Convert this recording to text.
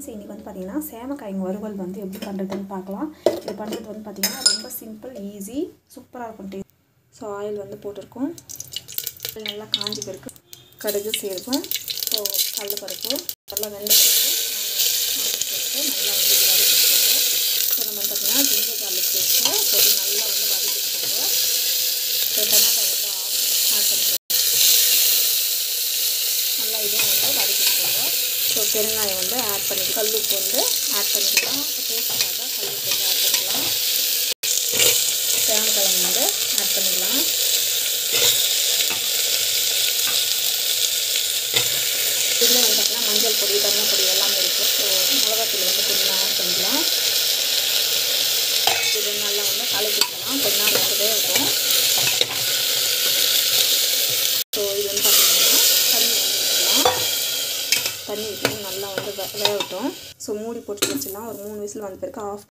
Friends इनकी வந்து பாத்தீங்கன்னா சேமக்காய்ங்க வறுவல் வந்து எப்படி பண்றதுன்னு பார்க்கலாம். இது பண்றது வந்து பாத்தீங்கன்னா ரொம்ப சிம்பிள் ஈஸி சூப்பரா இருக்கும். சோ ஆயில் வந்து போட்டுருக்கோம். நல்லா காஞ்சி பிறகு கடுகு சீரகம் சோ கடலை பருப்பு நல்லா வெந்த பிறகு நல்லா வந்து வதக்கிக்கோங்க. சோ நம்ம பாத்தீங்கன்னா ஜிஞ்சர் கார்லிக் பேஸ்ட் போட்டு நல்லா வந்து வதக்கிக்கோங்க. சோ டொமேட்டோ வந்து ஆட் பண்ணிக்கோங்க. நல்லா இதையும் வந்து வதக்கிக்கோங்க. ஸோ பெருங்காயம் வந்து ஆட் பண்ணிக்கலாம். கல்லுப்பு வந்து ஆட் பண்ணிக்கலாம். டேஸ்ட்டுக்காக கல்லுப்பு வந்து ஆட் பண்ணிக்கலாம். சேமக்கிழங்கு வந்து ஆட் பண்ணிக்கலாம். இதில் வந்து பார்த்தீங்கன்னா மஞ்சள் பொடி தனியா பொடி எல்லாமே இருக்குது. ஸோ மிளகாத்தூள் வந்து கொஞ்சம் ஆட் பண்ணிக்கலாம். இது நல்லா வந்து கலக்கிக்கலாம். கொஞ்ச நாள் வந்து வேகட்டும். ஸோ இது வந்து பார்த்தீங்கன்னா தண்ணி ஊற்றி நல்லா வந்து வேகட்டும். ஸோ மூடி போட்டு வச்சிடலாம். ஒரு 3 விசில் வந்த பிறகு ஆஃப்